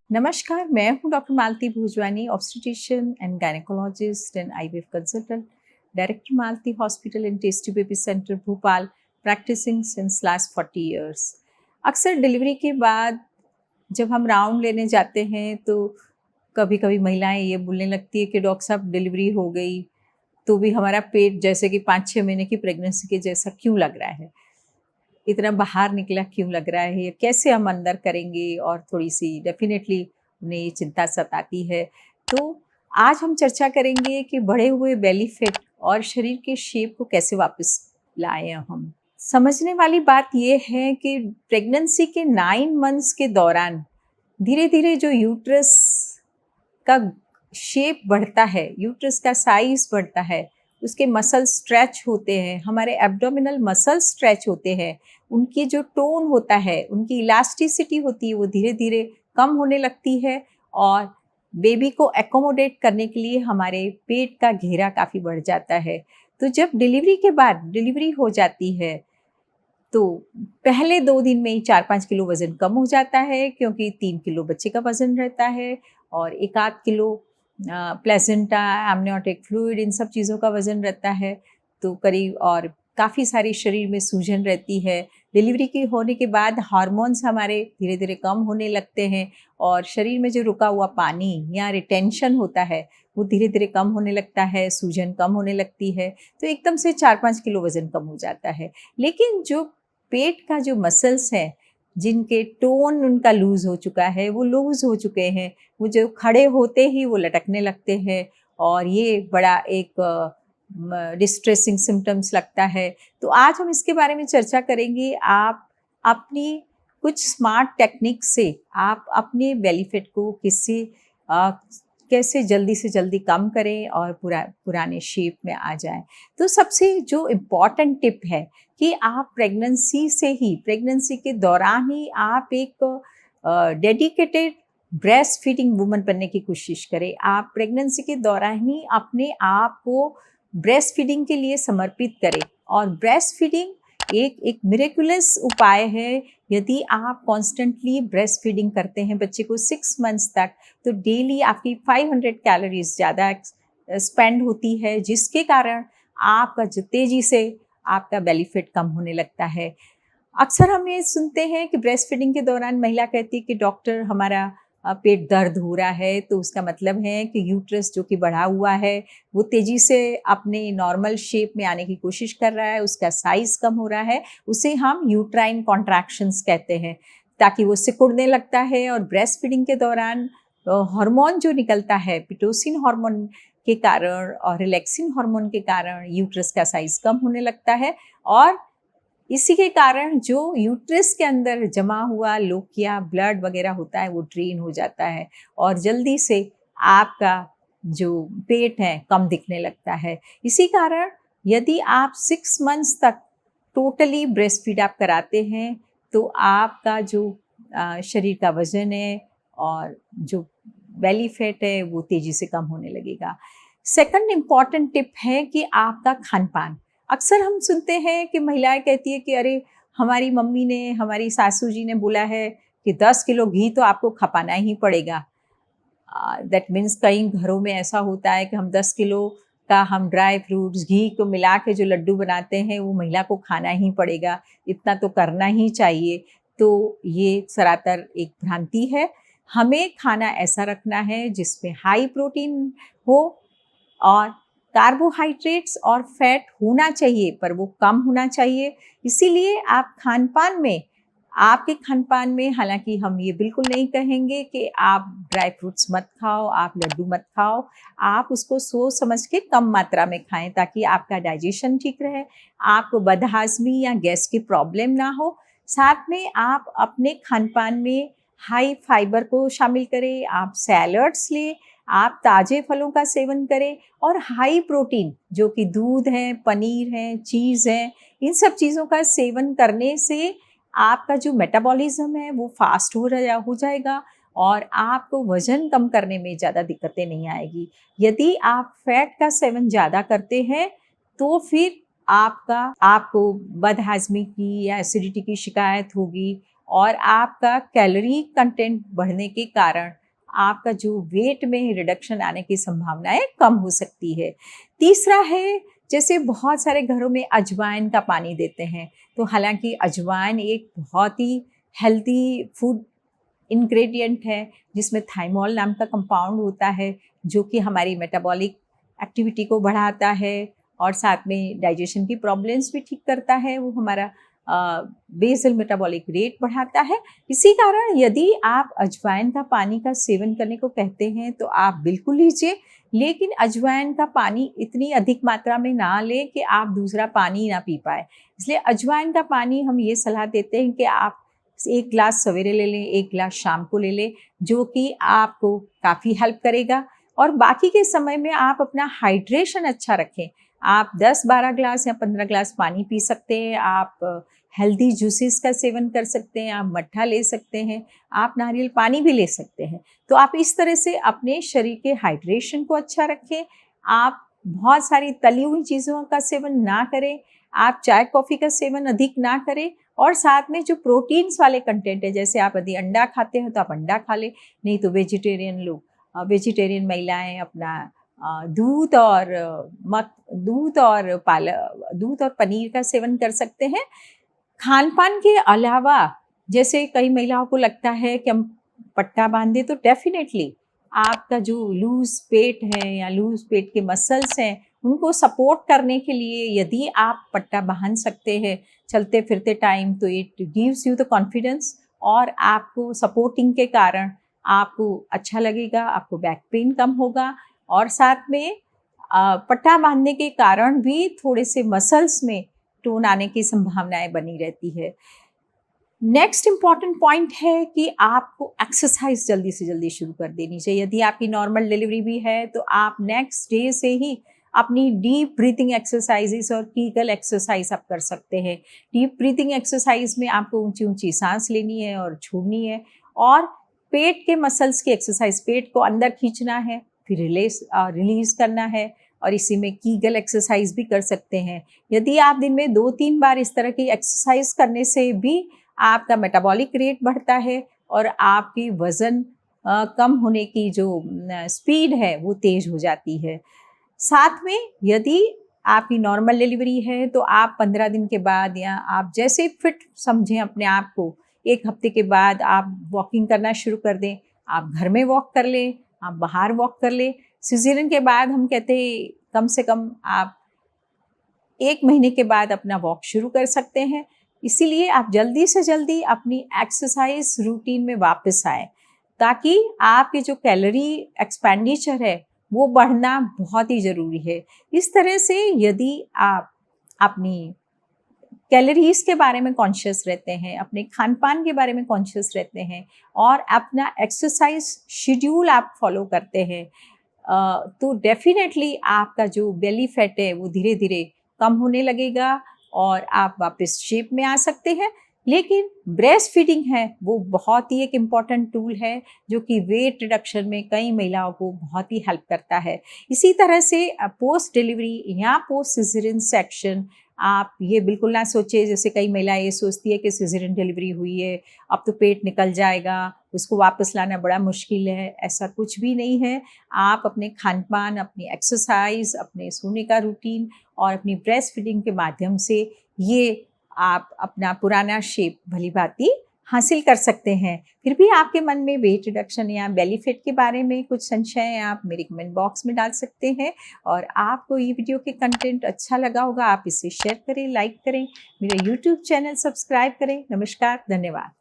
नमस्कार, मैं हूँ doctor Malti Bhojwani, obstetrician and gynaecologist and IVF consultant, director Malti hospital and test baby centre Bhopal, practising since last 40 years. अक्सर delivery के बाद जब हम राउंड लेने जाते हैं तो कभी-कभी महिलाएं ये बोलने लगती है कि डॉक्टर साहब डिलीवरी हो गई, तो भी हमारा पेट जैसे कि 5-6 महीने की प्रेगनेंसी के जैसा क्यों लग रहा है? इतना बाहर निकला क्यों लग रहा है, ये कैसे हम अंदर करेंगे, और थोड़ी-सी डेफ़िनेटली उन्हें ये चिंता सताती है। तो आज हम चर्चा करेंगे कि बढ़े हुए बेली फैट और शरीर के शेप को कैसे वापस लाएँ हम। समझने वाली बात ये है कि प्रेगनेंसी के 9 मंथ्स के दौरान धीरे-धीरे जो यूट्रस का शेप बढ़ता है, यूट्रस का साइज़ बढ़ता है, उसके मसल स्ट्रेच होते हैं, हमारे एब्डोमिनल मसल स्ट्रेच होते हैं, उनकी जो टोन होता है, उनकी इलास्टिसिटी होती है, वो धीरे-धीरे कम होने लगती है और बेबी को एक्कोमोडेट करने के लिए हमारे पेट का घेरा काफ़ी बढ़ जाता है। तो जब डिलीवरी के बाद डिलीवरी हो जाती है, तो पहले 2 दिन में ही 4-5 किलो वज़न कम हो जाता है, क्योंकि 3 किलो बच्चे का वज़न रहता है और 1 आध किलो प्लेसेंटा, एमनियोटिक फ्लूइड, इन सब चीज़ों का वज़न रहता है। तो करीब और काफ़ी सारी शरीर में सूजन रहती है। डिलीवरी की होने के बाद हार्मोन्स हमारे धीरे-धीरे कम होने लगते हैं और शरीर में जो रुका हुआ पानी या रिटेंशन होता है, वो धीरे-धीरे कम होने लगता है, सूजन कम होने लगती है। तो एकदम से 4-5 किलो वज़न कम हो जाता है। लेकिन जो पेट का जो मसल्स हैं, जिनके टोन उनका लूज़ हो चुका है, वो लूज़ हो चुके हैं, वो जो खड़े होते ही वो लटकने लगते हैं और ये बड़ा एक डिस्ट्रेसिंग सिम्पटम्स लगता है। तो आज हम इसके बारे में चर्चा करेंगे। आप अपनी कुछ स्मार्ट टेक्निक से आप अपने बेली फैट को अ, कैसे जल्दी से जल्दी कम करें और पुराने शेप में आ जाएँ। तो सबसे जो इम्पोर्टेंट टिप है कि आप प्रेगनेंसी के दौरान ही आप एक डेडिकेटेड ब्रेस्ट फीडिंग वुमन बनने की कोशिश करें। आप प्रेगनेंसी के दौरान ही अपने आप को ब्रेस्ट फीडिंग के लिए समर्पित करें और ब्रेस्ट फीडिंग एक मिरेकुलस उपाय है। यदि आप कॉन्स्टेंटली ब्रेस्ट फीडिंग करते हैं बच्चे को 6 मंथ्स तक, तो डेली आपकी 500 कैलोरीज ज़्यादा स्पेंड होती है, जिसके कारण आपका जो तेज़ी से आपका बेली फैट कम होने लगता है। अक्सर हम ये सुनते हैं कि ब्रेस्ट फीडिंग के दौरान महिला कहती है कि डॉक्टर हमारा पेट दर्द हो रहा है, तो उसका मतलब है कि यूट्रस जो कि बढ़ा हुआ है, वो तेज़ी से अपने नॉर्मल शेप में आने की कोशिश कर रहा है, उसका साइज़ कम हो रहा है। उसे हम यूट्राइन कॉन्ट्रैक्शंस कहते हैं, ताकि वो सिकुड़ने लगता है। और ब्रेस्ट फीडिंग के दौरान हार्मोन जो निकलता है, पिटोसिन हार्मोन के कारण और रिलैक्सिन हार्मोन के कारण यूट्रस का साइज़ कम होने लगता है और इसी के कारण जो यूट्रस के अंदर जमा हुआ लोकिया ब्लड वगैरह होता है, वो ड्रेन हो जाता है और जल्दी से आपका जो पेट है कम दिखने लगता है। इसी कारण यदि आप 6 मंथ्स तक टोटली ब्रेस्ट फीड आप कराते हैं, तो आपका जो शरीर का वज़न है और जो बेली फैट है, वो तेज़ी से कम होने लगेगा। सेकंड इम्पॉर्टेंट टिप है कि आपका खान-पान। अक्सर हम सुनते हैं कि महिलाएं कहती है कि अरे, हमारी मम्मी ने, हमारी सासू जी ने बोला है कि 10 किलो घी तो आपको खपाना ही पड़ेगा। दैट मीन्स कई घरों में ऐसा होता है कि हम 10 किलो का हम ड्राई फ्रूट्स घी को मिला के जो लड्डू बनाते हैं, वो महिला को खाना ही पड़ेगा, इतना तो करना ही चाहिए। तो ये सरासर एक भ्रांति है। हमें खाना ऐसा रखना है जिसमें हाई प्रोटीन हो और कार्बोहाइड्रेट्स और फैट होना चाहिए, पर वो कम होना चाहिए। इसीलिए आप खान-पान में, आपके खान-पान में हालाँकि हम ये बिल्कुल नहीं कहेंगे कि आप ड्राई फ्रूट्स मत खाओ, आप लड्डू मत खाओ। आप उसको सोच समझ के कम मात्रा में खाएँ, ताकि आपका डाइजेशन ठीक रहे, आपको बदहज़मी या गैस की प्रॉब्लम ना हो। साथ में आप अपने खान-पान में हाई फाइबर को शामिल करें, आप सैलड्स लें, आप ताज़े फलों का सेवन करें और हाई प्रोटीन जो कि दूध है, पनीर है, चीज़ है, इन सब चीज़ों का सेवन करने से आपका जो मेटाबॉलिज़्म है वो फ़ास्ट हो जाएगा और आपको वज़न कम करने में ज़्यादा दिक्कतें नहीं आएगी। यदि आप फैट का सेवन ज़्यादा करते हैं, तो फिर आपको बदहज़मी की या एसिडिटी की शिकायत होगी और आपका कैलोरी कंटेंट बढ़ने के कारण आपका जो वेट में रिडक्शन आने की संभावनाएं कम हो सकती है। तीसरा है, जैसे बहुत सारे घरों में अजवाइन का पानी देते हैं, तो हालांकि अजवाइन एक बहुत ही हेल्दी फूड इंग्रेडिएंट है जिसमें थाइमोल नाम का कंपाउंड होता है जो कि हमारी मेटाबॉलिक एक्टिविटी को बढ़ाता है और साथ में डाइजेशन की प्रॉब्लम्स भी ठीक करता है। वो हमारा बेसल मेटाबॉलिक रेट बढ़ाता है। इसी कारण यदि आप अजवाइन का पानी का सेवन करने को कहते हैं तो आप बिल्कुल लीजिए, लेकिन अजवाइन का पानी इतनी अधिक मात्रा में ना लें कि आप दूसरा पानी ना पी पाए। इसलिए अजवाइन का पानी हम ये सलाह देते हैं कि आप 1 ग्लास सवेरे ले लें, 1 ग्लास शाम को ले लें, जो कि आपको काफ़ी हेल्प करेगा। और बाकी के समय में आप अपना हाइड्रेशन अच्छा रखें। आप 10-12 ग्लास या 15 ग्लास पानी पी सकते हैं, आप हेल्दी जूसेस का सेवन कर सकते हैं, आप मट्ठा ले सकते हैं, आप नारियल पानी भी ले सकते हैं। तो आप इस तरह से अपने शरीर के हाइड्रेशन को अच्छा रखें। आप बहुत सारी तली हुई चीज़ों का सेवन ना करें, आप चाय कॉफ़ी का सेवन अधिक ना करें, और साथ में जो प्रोटीन्स वाले कंटेंट है, जैसे आप यदि अंडा खाते हैं तो आप अंडा खा लें, नहीं तो वेजिटेरियन महिलाएं अपना दूध और पनीर का सेवन कर सकते हैं। खान पान के अलावा जैसे कई महिलाओं को लगता है कि हम पट्टा बांधे, तो डेफिनेटली आपका जो लूज पेट है या लूज पेट के मसल्स हैं उनको सपोर्ट करने के लिए यदि आप पट्टा बांध सकते हैं चलते फिरते टाइम, तो it gives you the confidence और आपको सपोर्टिंग के कारण आपको अच्छा लगेगा, आपको बैक पेन कम होगा और साथ में पट्टा बांधने के कारण भी थोड़े से मसल्स में टोन आने की संभावनाएं बनी रहती है। नेक्स्ट इम्पॉर्टेंट पॉइंट है कि आपको एक्सरसाइज जल्दी से जल्दी शुरू कर देनी चाहिए। यदि आपकी नॉर्मल डिलीवरी भी है तो आप नेक्स्ट डे से ही अपनी डीप ब्रीथिंग एक्सरसाइजेस और कीगल एक्सरसाइज आप कर सकते हैं। डीप ब्रीथिंग एक्सरसाइज में आपको ऊंची ऊंची सांस लेनी है और छोड़नी है, और पेट के मसल्स की एक्सरसाइज, पेट को अंदर खींचना है फिर रिलीज करना है, और इसी में कीगल एक्सरसाइज भी कर सकते हैं। यदि आप दिन में 2-3 बार इस तरह की एक्सरसाइज करने से भी आपका मेटाबॉलिक रेट बढ़ता है और आपकी वज़न कम होने की जो स्पीड है वो तेज़ हो जाती है। साथ में यदि आपकी नॉर्मल डिलीवरी है तो आप 15 दिन के बाद या आप जैसे फिट समझें अपने आप को, 1 हफ्ते के बाद आप वॉकिंग करना शुरू कर दें। आप घर में वॉक कर लें, आप बाहर वॉक कर लें। सिज़ेरियन के बाद हम कहते हैं कम से कम आप 1 महीने के बाद अपना वॉक शुरू कर सकते हैं। इसीलिए आप जल्दी से जल्दी अपनी एक्सरसाइज रूटीन में वापस आए ताकि आपके जो कैलोरी एक्सपेंडिचर है वो बढ़ना बहुत ही ज़रूरी है। इस तरह से यदि आप अपनी कैलोरीज के बारे में कॉन्शियस रहते हैं, अपने खान पान के बारे में कॉन्शियस रहते हैं और अपना एक्सरसाइज शेड्यूल आप फॉलो करते हैं, तो डेफिनेटली आपका जो बेली फैट है वो धीरे धीरे कम होने लगेगा और आप वापस शेप में आ सकते हैं। लेकिन ब्रेस्ट फीडिंग है वो बहुत ही एक इम्पॉर्टेंट टूल है जो कि वेट रिडक्शन में कई महिलाओं को बहुत ही हेल्प करता है। इसी तरह से पोस्ट डिलीवरी या पोस्ट सिजेरियन सेक्शन आप ये बिल्कुल ना सोचिए, जैसे कई महिलाएं ये सोचती है कि सिजेरियन डिलीवरी हुई है अब तो पेट निकल जाएगा, उसको वापस लाना बड़ा मुश्किल है। ऐसा कुछ भी नहीं है। आप अपने खान पान, अपनी एक्सरसाइज, अपने सोने का रूटीन और अपनी ब्रेस्ट फीडिंग के माध्यम से ये आप अपना पुराना शेप भली भांति हासिल कर सकते हैं। फिर भी आपके मन में वेट रिडक्शन या बेली फैट के बारे में कुछ संशय है, आप मेरे कमेंट बॉक्स में डाल सकते हैं। और आपको ये वीडियो के कंटेंट अच्छा लगा होगा, आप इसे शेयर करें, लाइक करें, मेरा यूट्यूब चैनल सब्सक्राइब करें। नमस्कार, धन्यवाद।